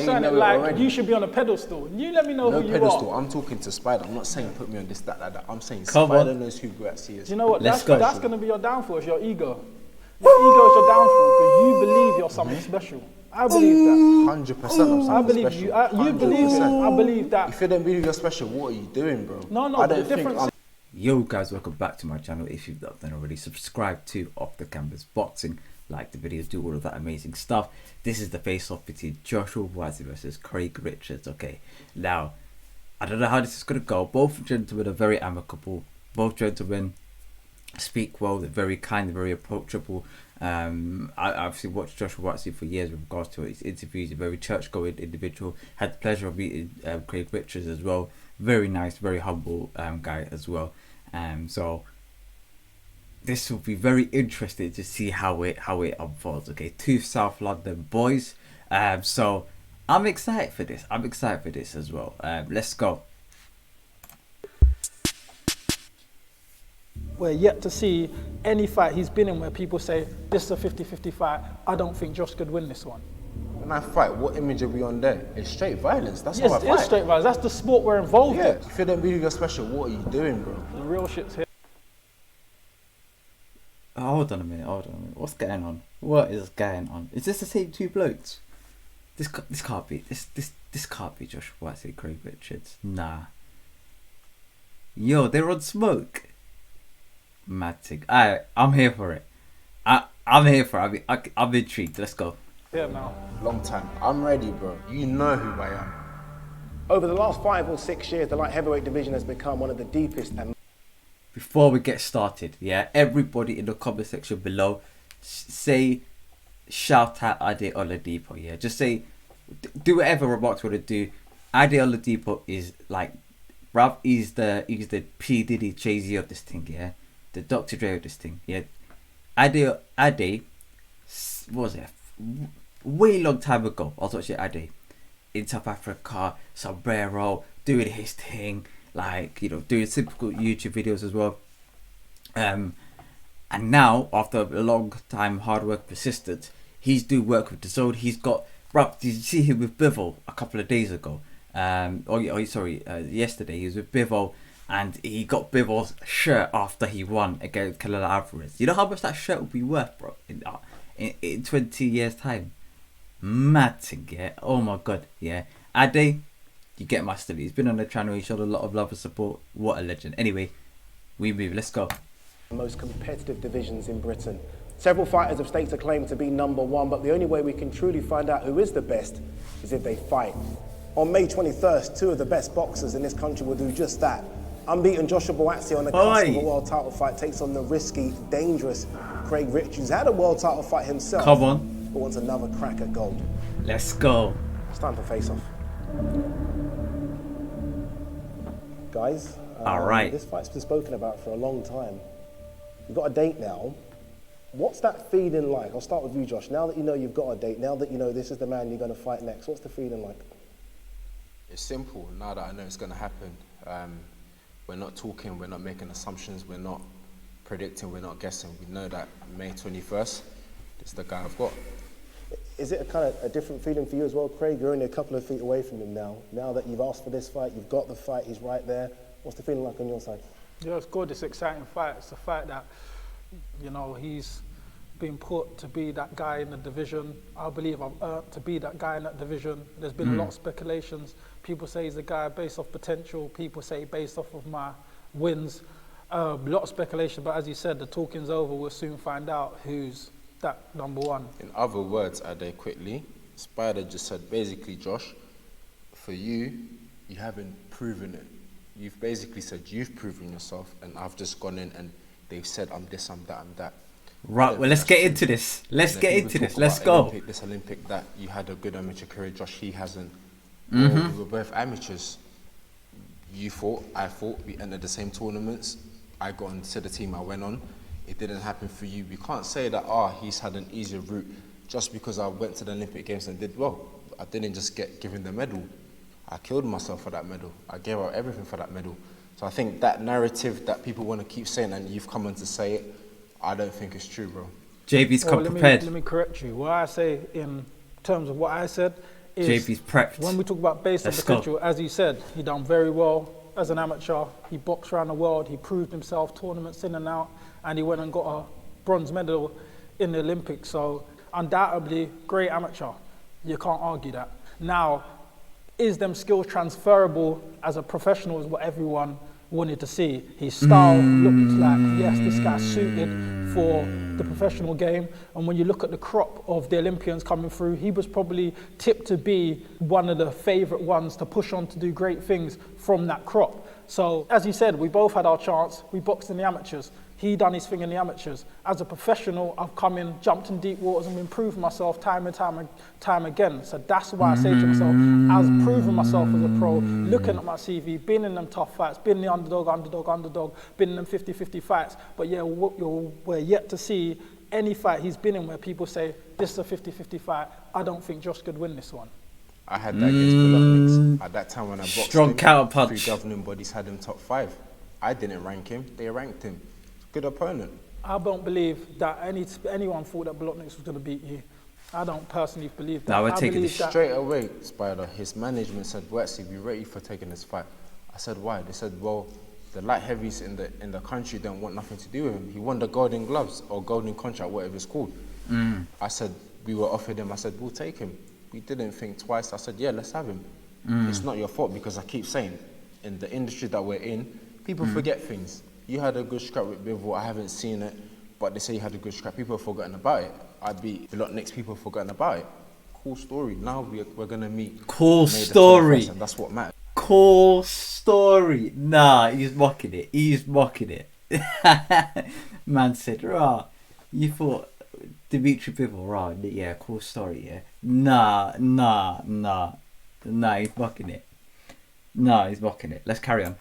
saying it like you should be on a pedestal. You let me know who you pedestal. are. I'm talking to Spider. I'm not saying put me on this, that, like that. I'm saying Come Spider on. knows who Buatsi is. You know what? Let's That's going to be your downfall. It's your ego. Your ego is your downfall because you believe you're something special. I believe that. 100% of something I believe special. you believe it. I believe that. If you don't believe you're special, what are you doing, bro? No, I but don't the think difference. Yo guys, welcome back to my channel. If you've not done already, subscribe to Off the Canvas Boxing, like the videos, do all of that amazing stuff. This is the face-off between Joshua Buatsi versus Craig Richards. Okay, now I don't know how this is going to go. Both gentlemen are very amicable. Both gentlemen speak well. They're very kind, they're very approachable. I obviously watched Joshua Buatsi for years with regards to his interviews. A very church-going individual. Had the pleasure of meeting Craig Richards as well. Very nice, very humble guy as well. So this will be very interesting to see how it unfolds. Okay, two South London boys. So I'm excited for this. I'm excited for this as well. Let's go. We're yet to see any fight he's been in where people say this is a 50-50 fight. I don't think Josh could win this one. when I fight, what image are we on there? It's straight violence. That's Yes, how I it fight. is straight violence. That's the sport we're involved in. If you don't believe you're special, what are you doing, bro? The real shit's here. Oh, hold on a minute. What's going on? What is going on? Is this the same two blokes? This can't be. This can't be Josh Buatsi, Craig Richards. Nah. Yo, they're on smoke. Mad thing. I'm here for it. I'm here for it. I'm intrigued. Let's go. Yeah, now. Long time. I'm ready, bro. You know who I am. Over the last 5 or 6 years, the light heavyweight division has become one of the deepest and Before we get started, yeah, everybody in the comment section below, say, shout out Ade Oladipo, yeah. Just say, do whatever remarks you want to do. Ade Oladipo is like, bruv, he's the P Diddy Jay-Z of this thing, yeah. The Dr. Dre of this thing, yeah. Ade, what was it? Way long time ago, I was watching Ade in South Africa, sombrero, doing his thing, like, you know, doing typical YouTube videos as well. And now, after a long time hard work, persistence, he's doing work with the Zone. He's got, bro, did you see him with Bivol a couple of days ago? Yesterday he was with Bivol, and he got Bivol's shirt after he won against Canelo Alvarez. You know how much that shirt will be worth, bro, in 20 years time? Mad thing, yeah. Oh my god, yeah. Ade, you get my study. He's been on the channel. He showed a lot of love and support. What a legend. Anyway, we move. Let's go. most competitive divisions in Britain. Several fighters have staked a claim to be #1, but the only way we can truly find out who is the best is if they fight. On May 21st, 2 of the best boxers in this country will do just that. Unbeaten Joshua Buatsi on the cusp of a world title fight takes on the risky, dangerous Craig Richards, who's had a world title fight himself. Come on. But wants another crack at gold. Let's go. It's time for face-off. Guys, All right. This fight's been spoken about for a long time. You've got a date now. What's that feeling like? I'll start with you, Josh. Now that you know you've got a date, now that you know this is the man you're going to fight next, what's the feeling like? It's simple. Now that I know it's going to happen, we're not talking, we're not making assumptions, we're not predicting, we're not guessing. We know that May 21st, it's the guy I've got. Is it a kind of a different feeling for you as well, Craig? You're only a couple of feet away from him now. Now that you've asked for this fight, you've got the fight, he's right there. What's the feeling like on your side? Yeah, it's good. It's an exciting fight. It's a fight that, you know, he's been put to be that guy in the division. I believe I've earned to be that guy in that division. There's been a lot of speculations. People say he's a guy based off potential. People say based off of my wins. A lot of speculation, but as you said, the talking's over. We'll soon find out who's that #1. In other words, Ade, quickly, Spider just said, basically, Josh, for you, you haven't proven it. You've basically said you've proven yourself, and I've just gone in and they've said I'm this, I'm that, I'm that. Right, well, let's get into this. Let's get into this. Let's go. This Olympic that you had a good amateur career, Josh, he hasn't. Well, we were both amateurs. You fought, I fought, we entered the same tournaments. I got into the team I went on. It didn't happen for you. We can't say that, he's had an easier route just because I went to the Olympic Games and did well. I didn't just get given the medal. I killed myself for that medal. I gave out everything for that medal. So I think that narrative that people want to keep saying, and you've come on to say it, I don't think it's true, bro. JB's come prepared. Let me correct you. What I say in terms of what I said JB's prepped. When we talk about base and Let's go. potential, as he said, he done very well as an amateur. He boxed around the world. He proved himself, tournaments in and out, and he went and got a bronze medal in the Olympics. So undoubtedly, great amateur. You can't argue that. Now, is them skills transferable as a professional is what everyone wanted to see. His style looked like, yes, this guy's suited for the professional game. And when you look at the crop of the Olympians coming through, he was probably tipped to be one of the favourite ones to push on to do great things from that crop. So, as you said, we both had our chance. We boxed in the amateurs. He done his thing in the amateurs. As a professional, I've come in, jumped in deep waters and improved myself time and time again. So that's why I say to myself, I've proven myself as a pro, looking at my CV, been in them tough fights, been the underdog, been in them 50-50 fights. But yeah, we're yet to see any fight he's been in where people say, this is a 50-50 fight. I don't think Josh could win this one. I had that against Buatsi. At that time when I boxed Strong him, counter punch. 3 governing bodies had him top 5. I didn't rank him, they ranked him. Good opponent. I don't believe that anyone thought that Buatsi was going to beat you. I don't personally believe that. No, we're I taking believe this that Straight away, Spider, his management said, Buatsi, be ready for taking this fight. I said, why? They said, well, the light heavies in the country don't want nothing to do with him. He won the golden gloves or golden contract, whatever it's called. I said, we were offered him. I said, we'll take him. We didn't think twice. I said, yeah, let's have him. It's not your fault because I keep saying, in the industry that we're in, people forget things. You had a good scrap with Bivol. I haven't seen it, but they say you had a good scrap. People have forgotten about it. I beat a lot next. People have forgotten about it. Cool story. Now we're gonna meet. Cool May the story. 21st, and that's what matters. Cool story. Nah, he's mocking it. He's mocking it. Man said, rah, you thought Dimitri Bivol, rah, yeah, cool story, yeah. Nah, he's mocking it. Nah, he's mocking it. Let's carry on.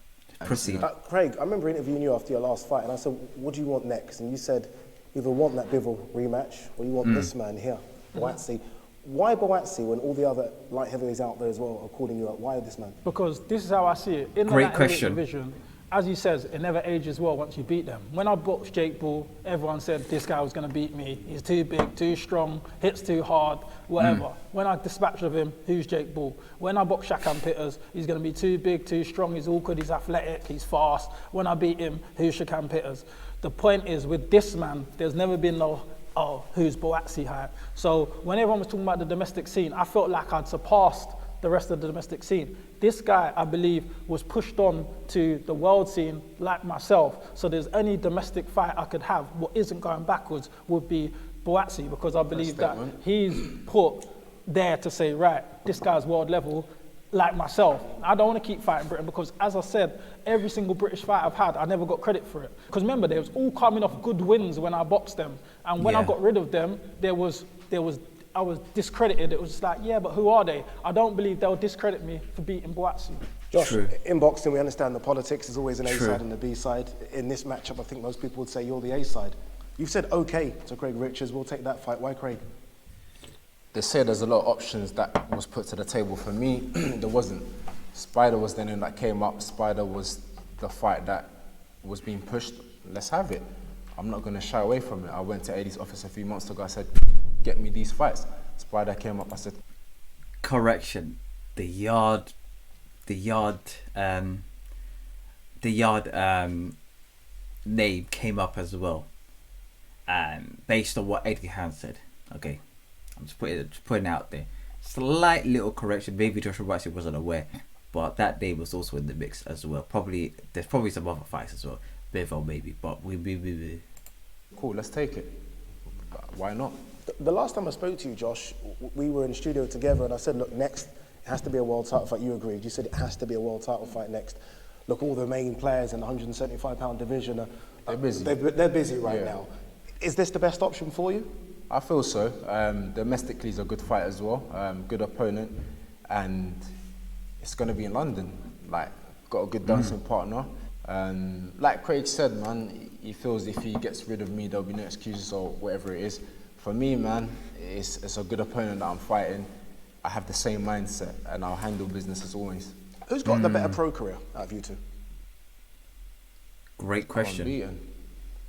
Proceed. Craig, I remember interviewing you after your last fight, and I said, what do you want next? And you said, either want that Bivol rematch, or you want this man here, Buatsi. Why Buatsi when all the other light heavyweights out there as well are calling you out? Why this man? because this is how I see it. In the Great light heavyweight question. division, as he says, it never ages well once you beat them. When I boxed Jake Bull, everyone said this guy was going to beat me. He's too big, too strong, hits too hard, whatever. When I dispatched of him, who's Jake Bull? When I boxed Shakan Pitters, he's going to be too big, too strong, he's awkward, he's athletic, he's fast. When I beat him, who's Shakan Pitters? The point is, with this man, there's never been no, oh, who's Buatsi hype. So when everyone was talking about the domestic scene, I felt like I'd surpassed the rest of the domestic scene. This guy, I believe, was pushed on to the world scene like myself. So there's any domestic fight I could have, what isn't going backwards would be Buatsi, because I believe that he's put there to say, right, this guy's world level, like myself. I don't want to keep fighting Britain because, as I said, every single British fight I've had, I never got credit for it. Because remember, they was all coming off good wins when I boxed them. And when I got rid of them, I was discredited. It was just like, yeah, but who are they? I don't believe they'll discredit me for beating Buatsi. Josh, True. in boxing, we understand the politics. There's always an A True. side and a B side. In this matchup, I think most people would say you're the A side. You've said okay to Craig Richards. We'll take that fight. Why Craig? They say there's a lot of options that was put to the table. For me, there wasn't. Spider was the name that came up. Spider was the fight that was being pushed. Let's have it. I'm not going to shy away from it. I went to Eddie's office a few months ago. I said, get me these fights. Spider came up. I said, Correction. The yard name came up as well. Based on what Eddie Han said. Okay. I'm just putting it out there. Slight little correction. Maybe Joshua Buatsi wasn't aware, but that day was also in the mix as well. There's probably some other fights as well. Bivol maybe, but we. cool, let's take it. Why not? The last time I spoke to you, Josh, we were in the studio together, and I said, look, next it has to be a world title fight. You agreed. You said it has to be a world title fight next. Look, all the main players in the 175-pound division They're busy. They're busy right now. Is this the best option for you? I feel so. Domestically, he's a good fight as well. Good opponent, and it's going to be in London. Like, got a good dancing partner. Like Craig said, man, he feels if he gets rid of me, there'll be no excuses or whatever it is. For me, man, it's a good opponent that I'm fighting. I have the same mindset, and I'll handle business as always. Who's got the better pro career out of you two? Great question. Unbeaten.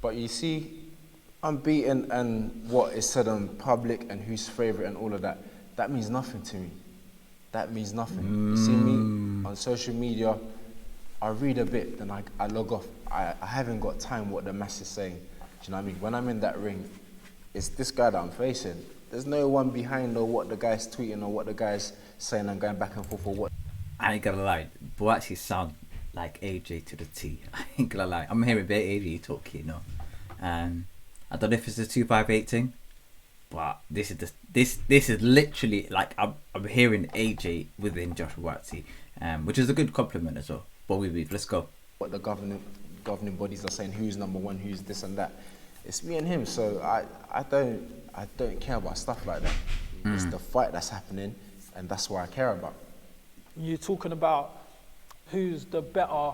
But you see, unbeaten and what is said on public and who's favourite and all of that, that means nothing to me. that means nothing. You see me on social media, I read a bit, then I log off. I haven't got time what the mass is saying. Do you know what I mean? When I'm in that ring, it's this guy that I'm facing. There's no one behind or what the guy's tweeting or what the guy's saying and going back and forth or what. I ain't gonna lie, Buatsi sound like AJ to the T. I ain't gonna lie. I'm hearing about AJ talk, you know. I don't know if it's the 258 thing, but this is literally like I'm hearing AJ within Josh Buatsi, which is a good compliment as well. But let's go. What the governing bodies are saying, who's number one, who's this and that. It's me and him, so I don't care about stuff like that. It's the fight that's happening, and that's what I care about. You're talking about who's the better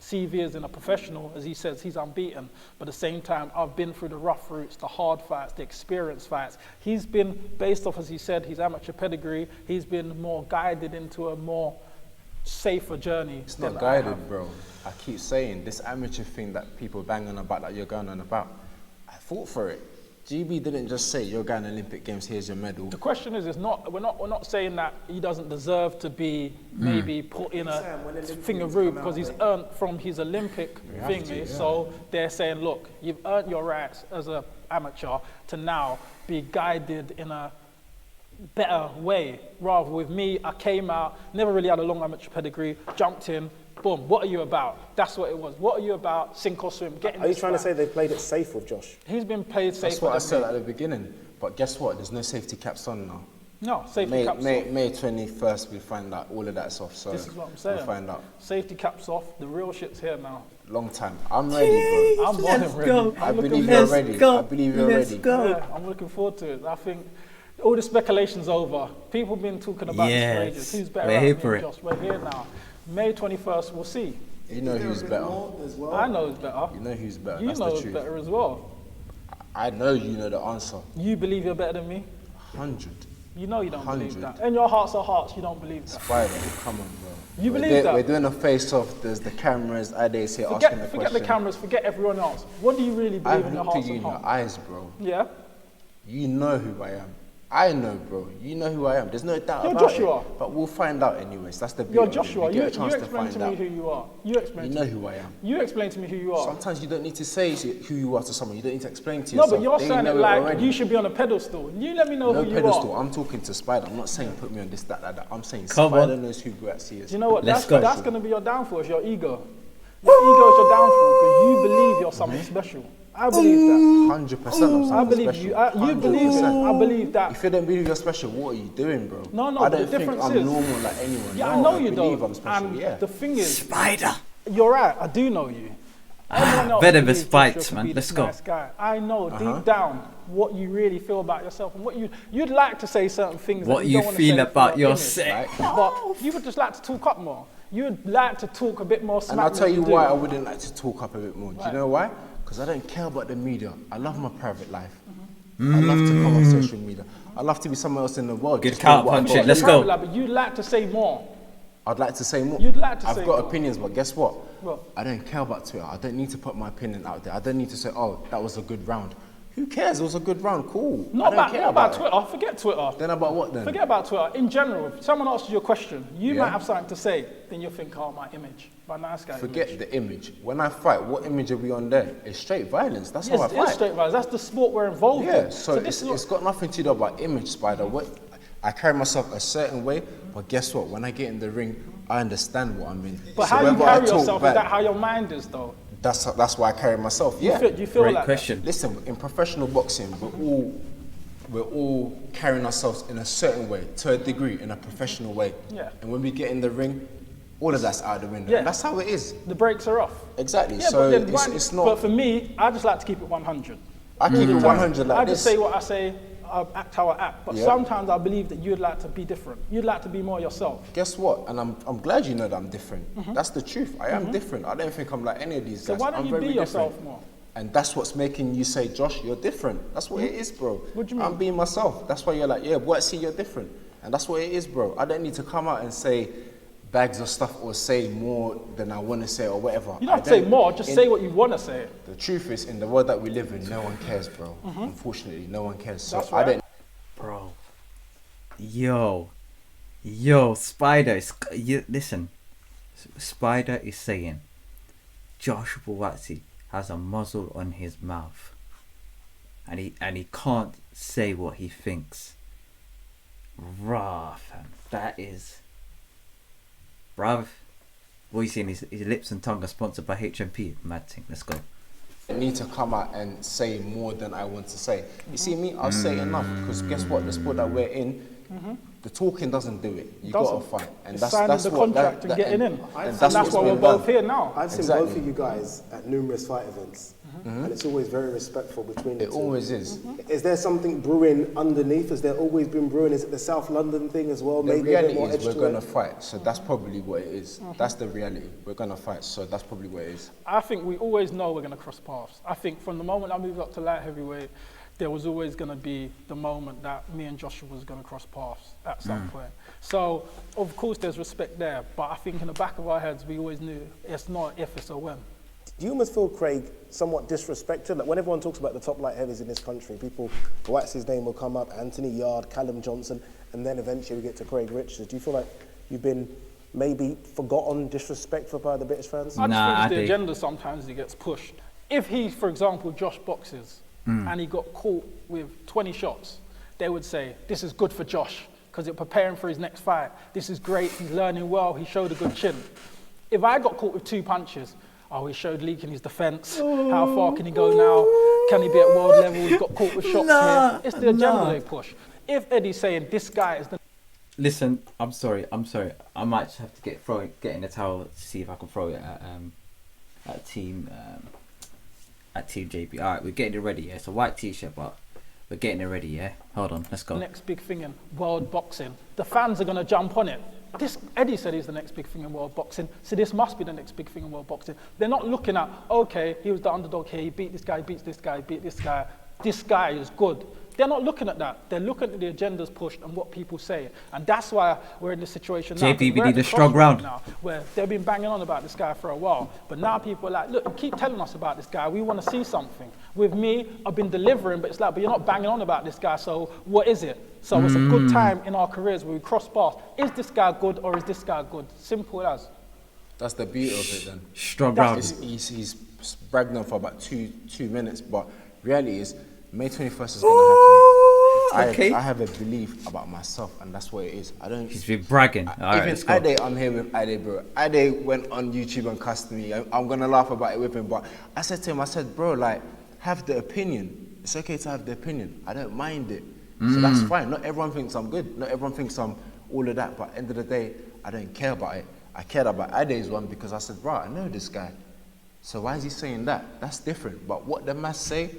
CV is in a professional, as he says, he's unbeaten. But at the same time, I've been through the rough routes, the hard fights, the experience fights. He's been, based off, as he said, his amateur pedigree, he's been more guided into a more safer journey. It's not guided, bro. I keep saying, this amateur thing that people bang on about, that you're going on about, I fought for it. GB didn't just say, you're going to Olympic Games, here's your medal. The question is we're not saying that he doesn't deserve to be maybe put in a thingaroo because he's earned from his Olympic thingy. So they're saying, look, you've earned your rights as an amateur to now be guided in a better way. Rather with me, I came out, never really had a long amateur pedigree, jumped in, boom, what are you about? That's what it was. What are you about? Sink or swim. Are you trying to say they played it safe with Josh? He's been played safe. That's what I said at the beginning. But guess what? There's no safety caps on now. No, safety caps off. May 21st, we find out all of that's off. So this is what I'm saying. We'll find out. Safety caps off. The real shit's here now. Long time. I'm ready, bro. I'm more than ready. I believe you're ready. I believe you're ready. Yeah, I'm looking forward to it. I think all the speculation's over. People have been talking about this for ages. Who's better? We're here for it. Josh? We're here now. May 21st, we'll see. You know who's better. Well? I know who's better. You know who's better. You That's know the who's truth. better as well. I know you know the answer. You believe you're better than me? 100. You know you don't believe 100. that. In your hearts of hearts, you don't believe that. Spider, come on, bro. You believe that? We're doing a face-off. There's the cameras. Ades here asking the question. Forget the cameras. Forget everyone else. What do you really believe I've in your looked at hearts you of in your hearts? eyes, bro. Yeah. You know who I am. I know, bro. You know who I am. There's no doubt You're about Joshua. it. But we'll find out anyways. That's the beauty. You're Joshua. We You get a chance to explain find to me out. who you are. You explain You to know me. who I am. You explain to me who you are. Sometimes you don't need to say who you are to someone. You don't need to explain to No, yourself. but you're They saying know it like already. you should be on a pedestal. You let me know No who pedestal. you are. I'm talking to Spider. I'm not saying put me on this, that. I'm saying Come Spider on. knows who Buatsi is. Do you know what? Let's go. That's going to be your downfall. It's your ego. Your ego is your downfall because you believe you're something special. I believe that. 100%. I believe you. You believe it. I believe that. If you don't believe you're special, what are you doing, bro? No, I but the don't think difference I'm is- normal like anyone. Yeah, no, I know you believe don't. I'm special. And Yeah. the thing is, Spider. you're right. I do know you. Everyone else venomous believes Joshua fights, could man. be Let's this go. Nice guy. I know deep down what you really feel about yourself and what you'd like to say certain things. What that you don't wanna feel say about for your yourself. image. But you would just like to talk up more. You'd like to talk a bit more smack. And I'll tell than you do. why I wouldn't like to talk up a bit more. Do Right. you know why? Because I don't care about the media. I love my private life. I love to come on social media. I love to be somewhere else in the world. Good just counter doing what I've punch got it. to Let's do. go. But you'd like to say more. I'd like to say more. You'd like to I've say got more. opinions, but guess what? What? I don't care about Twitter. I don't need to put my opinion out there. I don't need to say, oh, that was a good round. Who cares? It was a good round. Cool. I Not don't about, care not about it. Twitter. Forget Twitter. Then about what then? Forget about Twitter. In general, if someone asks you a question, you Yeah. might have something to say, then you'll think, oh, my image, my nice guy Forget image. the image. When I fight, what image are we on there? It's straight violence. That's Yes, how I it fight. is straight violence. That's the sport we're involved Yeah, in. so this it's got nothing to do about image, Spider. I carry myself a certain way, but guess what? When I get in the ring, I understand what I'm in. But So how you whether I carry talk yourself, back, is that how your mind is, though? That's why I carry myself. Yeah. You feel Great like question. Listen, in professional boxing, we're all carrying ourselves in a certain way, to a degree, in a professional way. Yeah. And when we get in the ring, all of that's out the window. Yeah. And that's how it is. that? The brakes are off. Exactly. Yeah, so but then it's not. But for me, I just like to keep it 100. I keep it 100 like I this. just say what I say, I act how I act. But Yeah. sometimes I believe that you'd like to be different. You'd like to be more yourself. Guess what? And I'm glad you know that I'm different. That's the truth. I am different. I don't think I'm like any of these So guys. why don't I'm you very be yourself different. more? And that's what's making you say, Josh, you're different. That's what it is, bro. What do you mean? I'm being myself. That's why you're like, yeah, Buatsi, you're different. And that's what it is, bro. I don't need to come out and say bags of stuff or say more than I want to say or whatever. You don't have to say more, just say what you want to say. The truth is, in the world that we live in, no one cares, bro. Unfortunately, no one cares. So That's I right. don't. Bro. Yo. Yo, listen. Spider is saying Josh Buatsi has a muzzle on his mouth, and he can't say what he thinks. Rah, fam. That is, bruv. What are you saying? His lips and tongue are sponsored by HMP. Mad thing. Let's go. I need to come out and say more than I want to say. You see me? I'll say enough because guess what? The sport that we're in, the talking doesn't do it. You got to fight, and It's that's signing the what contract and getting in. and And that's why we're both here now. I've seen Exactly. both of you guys at numerous fight events, and it's always very respectful between the It two. always is. Is there something brewing underneath? Has there always been brewing? Is it the South London thing as well? The Maybe a bit reality more is edge we're to going to it? fight, so that's probably what it is. That's the reality. We're going to fight, so that's probably what it is. I think we always know we're going to cross paths. I think from the moment I moved up to light heavyweight, there was always going to be the moment that me and Joshua was going to cross paths at some point. So, of course, there's respect there, but I think in the back of our heads, we always knew it's not if, it's a when. Do you almost feel, Craig, somewhat disrespected? Like when everyone talks about the top light heavies in this country, people, Buatsi's name will come up, Anthony Yard, Callum Johnson, and then eventually we get to Craig Richards. Do you feel like you've been maybe forgotten, disrespectful by the British fans? I just Nah, think I it's the think- agenda sometimes he gets pushed. If he, for example, Josh boxes and he got caught with 20 shots, they would say, this is good for Josh because it's preparing for his next fight. This is great, he's learning well, he showed a good chin. If I got caught with 2 punches, he showed leak in his defence, how far can he go now? Can he be at world level? He got caught with shots here. It's the agenda they push. If Eddie's saying this guy is the Listen, I'm sorry. I might just have to get in the towel to see if I can throw it at team JB. All right, we're getting it ready. Yeah, it's a white t-shirt, but we're getting it ready. Yeah, hold on, let's go. next big thing in world boxing, the fans are going to jump on it. Eddie said he's the next big thing in world boxing, so this must be the next big thing in world boxing. They're not looking at, okay, he was the underdog here, he beat this guy, beats this guy, beat this guy is good. They're not looking at that. They're looking at the agendas pushed and what people say. And that's why we're in this situation now. JP, we We're at need the a strong crossroads round. now, where they've been banging on about this guy for a while. But now people are like, look, you keep telling us about this guy. We want to see something. With me, I've been delivering, but it's like, but you're not banging on about this guy, so what is it? So it's a good time in our careers where we cross paths. Is this guy good or is this guy good? Simple as. That's the beauty of it then. Strong round. He's bragged on for about two minutes, but reality is May 21st is going to happen. Okay. I have a belief about myself, and that's what it is. I don't. He's been bragging. All right, let's Even go. Ade, I'm here with Ade, bro. Ade went on YouTube and cussed me. I'm gonna laugh about it with him, but I said to him, I said, bro, like, have the opinion. It's okay to have the opinion. I don't mind it. So that's fine. Not everyone thinks I'm good. Not everyone thinks I'm all of that. But at the end of the day, I don't care about it. I cared about Ade's one because I said, bro, I know this guy. So why is he saying that? That's different. But what the mass say,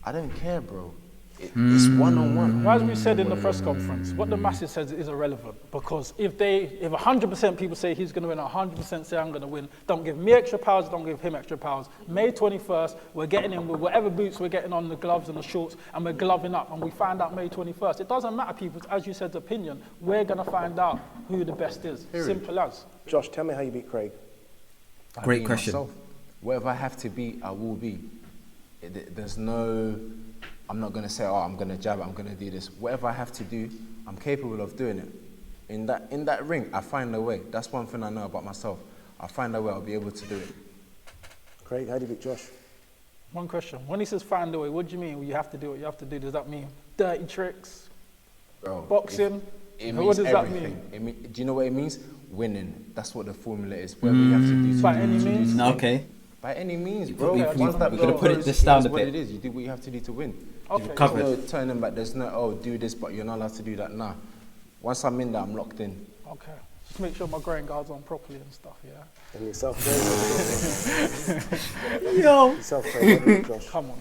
I don't care, bro. It's one-on-one. As we said in the press conference, what the masses says is irrelevant because if 100% people say he's going to win, 100% say I'm going to win, don't give me extra powers, don't give him extra powers. May 21st, we're getting in with whatever boots we're getting on, the gloves and the shorts, and we're gloving up, and we find out May 21st. It doesn't matter people's, as you said, opinion. We're going to find out who the best is. Simple as. Josh, tell me how you beat Craig. Great Be question. myself. Whatever I have to be, I will be. There's no, I'm not going to say, I'm going to jab, I'm going to do this. Whatever I have to do, I'm capable of doing it. In that ring, I find a way. That's one thing I know about myself. I find a way, I'll be able to do it. Craig, how do you beat Josh? One question. When he says find a way, what do you mean? You have to do what you have to do. Does that mean dirty tricks? Bro, Boxing? It What means does that everything. Do you know what it means? Winning. That's what the formula is. Whatever you have to do to By do, any to do means? to win. Okay. By any means, bro. we- Once we- that we're gonna bell put goes, this down it is a what bit. it is. You do what you have to do to win. Okay. You've covered. There's no turning back. There's no, do this, but you're not allowed to do that. Nah. Once I'm in there, I'm locked in. Okay. Just make sure my grain guard's on properly and stuff, yeah? And yourself, Craig? Yo. Yourself, Craig, how do you beat Josh? Come on.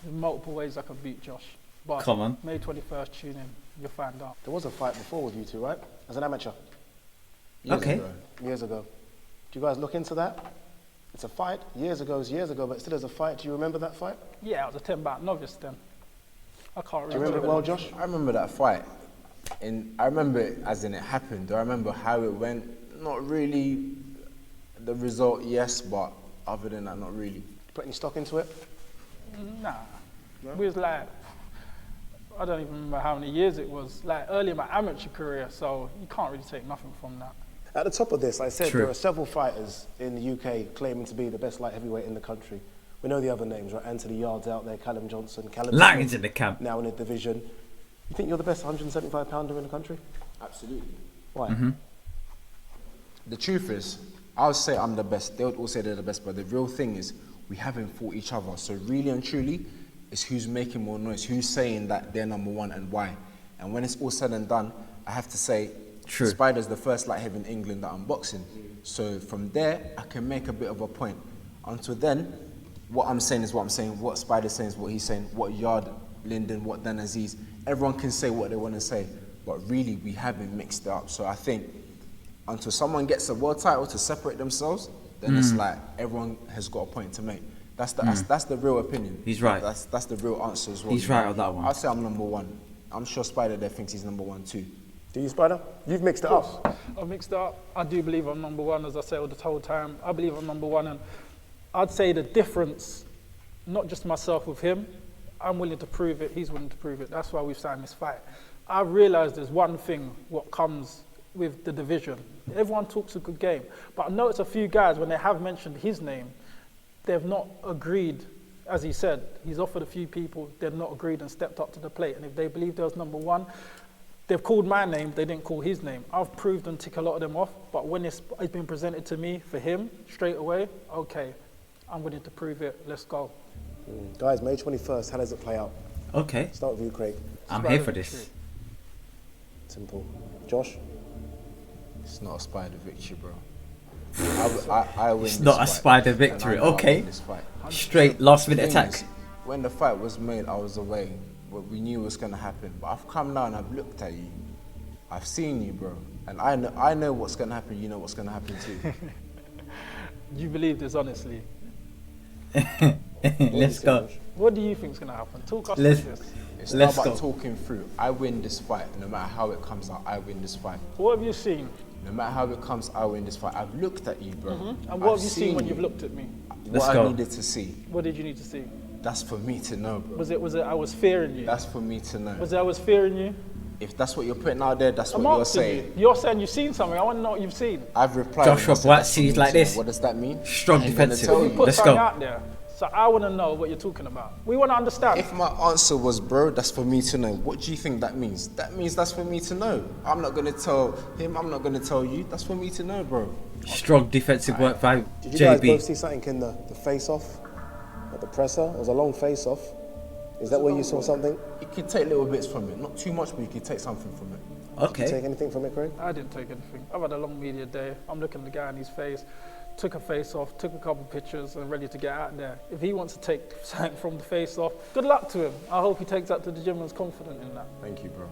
There's multiple ways I can beat Josh. But Come on. May 21st, tune in. You'll find out. There was a fight before with you two, right? As an amateur, Okay. years ago. Do you guys look into that? It's a fight, years ago, but still as a fight. Do you remember that fight? Yeah, I was a 10-bout novice then. I can't Do you remember. remember it well, Josh? I remember that fight. And I remember it as in it happened. Do I remember how it went? Not really. The result, yes, but other than that, not really. Put any stock into it? Nah. We was like, I don't even remember how many years it was. Like early in my amateur career, so you can't really take nothing from that. At the top of this, I said True. there are several fighters in the UK claiming to be the best light heavyweight in the country. We know the other names, right? Anthony Yard's out there, Callum Johnson, Callum Lions Smith, in the camp. now in the division. You think you're the best 175 pounder in the country? Absolutely. Why? The truth is, I would say I'm the best. They would all say they're the best, but the real thing is we haven't fought each other. So really and truly, it's who's making more noise, who's saying that they're number one and why. And when it's all said and done, I have to say, True. Spider's the first light heavy in England that I'm boxing. So from there, I can make a bit of a point. Until then, what I'm saying is what I'm saying, what Spider's saying is what he's saying, what Yard, Linden, what Dan Aziz, everyone can say what they want to say. But really, we haven't mixed it up. So I think until someone gets a world title to separate themselves, then it's like everyone has got a point to make. That's the real opinion. He's right. That's the real answer as well. He's right on that one. I'd say I'm number one. I'm sure Spider there thinks he's number one too. Do you, Spider? You've mixed it up. I've mixed it up. I do believe I'm number one, as I say all the whole time. I believe I'm number one, and I'd say the difference, not just myself with him, I'm willing to prove it, he's willing to prove it. That's why we've signed this fight. I've realised there's one thing, what comes with the division. Everyone talks a good game, but I noticed a few guys, when they have mentioned his name, they've not agreed, as he said, he's offered a few people, they've not agreed and stepped up to the plate. And if they believe there was number one, they've called my name, they didn't call his name. I've proved and tick a lot of them off, but when it's been presented to me for him, straight away, okay, I'm willing to prove it, let's go. Guys, May 21st, how does it play out? Okay, Start with you, Craig. I'm here for this. Simple. Josh? It's not a Spider victory, bro. I win It's this not a fight, Spider and victory. I know I Okay. win this fight. Straight last minute Thing attack. is, when the fight was made, I was away. But we knew it was gonna happen. But I've come now and I've looked at you. I've seen you, bro. And I know what's gonna happen. You know what's gonna happen too. You believe this honestly. Let's go. What do you think's gonna happen? Talk us Let's- through this. It's Let's not about go. talking through. I win this fight. No matter how it comes out, I win this fight. What have you seen? No matter how it comes, I win this fight. I've looked at you, bro. And what I've have you seen when you. you've looked at me? Let's What go. I needed to see. What did you need to see? That's for me to know, bro. Was it I was fearing you? That's for me to know. Was it I was fearing you? If that's what you're putting out there, that's I'm what you're asking saying. you. You're saying you've seen something. I want to know what you've seen. I've replied. Joshua and I said that's for Buatsi me is like to know. this. What does that mean? Strong I ain't gonna defensive. tell You you. put Let's something go. out there. So I want to know what you're talking about. We want to understand. If my answer was, bro, that's for me to know, what do you think that means? That means that's for me to know. I'm not going to tell him, I'm not going to tell you. That's for me to know, bro. Strong defensive work by Did you guys both JB. see something in the face-off at the presser? It was a long face-off. Is that where you saw something? You can take little bits from it. Not too much, but you can take something from it. Did you Okay. take anything from it, Craig? I didn't take anything. I've had a long media day. I'm looking at the guy in his face, took a face off, took a couple pictures, and ready to get out there. If he wants to take something from the face off, good luck to him. I hope he takes that to the gym and is confident in that. Thank you, bro.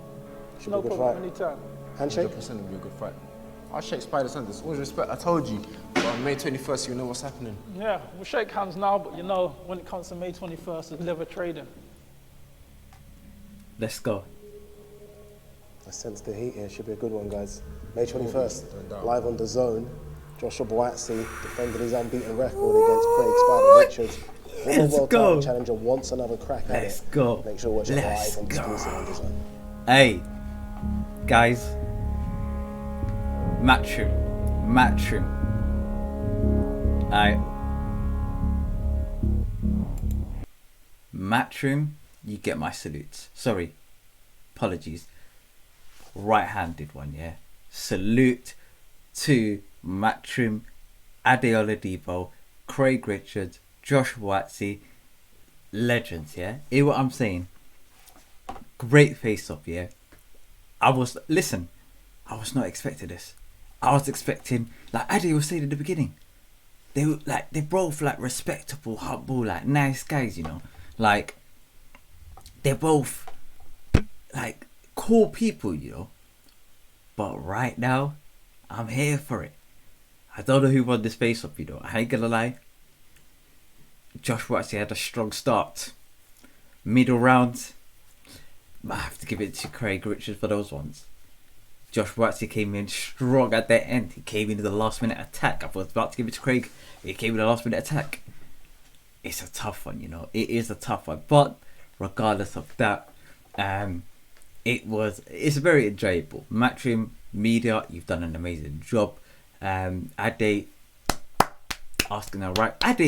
Should No be a good problem, fight. anytime. Handshake? 100% will be a good fight. I'll shake Spider's hand. There's always respect. I told you. But on May 21st, you know what's happening. Yeah, we'll shake hands now, but you know, when it comes to May 21st, it's liver trading. Let's go. I sense the heat here. Should be a good one, guys. May 21st, no doubt. live on DAZN. Joshua Buatsi defended his unbeaten record against Craig Spider Richards. Former Let's world go. title challenger wants another crack at Let's it. go. Make sure to watch it Let's live and go. exclusive on DAZN. Hey, guys. Matchroom. Alright. Matchroom, you get my salutes. Sorry. Apologies. Right-handed one, yeah. Salute to Matchroom, Adeola Debo, Craig Richards, Josh Buatsi. Legends, yeah. Hear what I'm saying? Great face-off, yeah. I was not expecting this. I was expecting, like Adi was saying in the beginning, they're both like respectable, humble, like nice guys, you know. Like they're both like cool people, you know. But right now, I'm here for it. I don't know who won this face off, you know. I ain't gonna lie. Josh Buatsi had a strong start. Middle round, I have to give it to Craig Richards for those ones. Josh Buatsi came in strong at the end. He came into the last minute attack. I was about to give it to Craig. He came in the last minute attack. It's a tough one, you know. It is a tough one. But regardless of that, It's very enjoyable. Matchroom Media, you've done an amazing job. Ade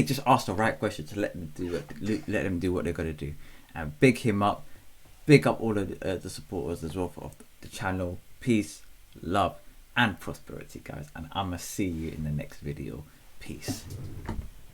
just asked the right question to let them do what they're gonna do, and big him up, big up all of the supporters as well of the channel. Peace, love, and prosperity, guys, and I'ma see you in the next video. Peace.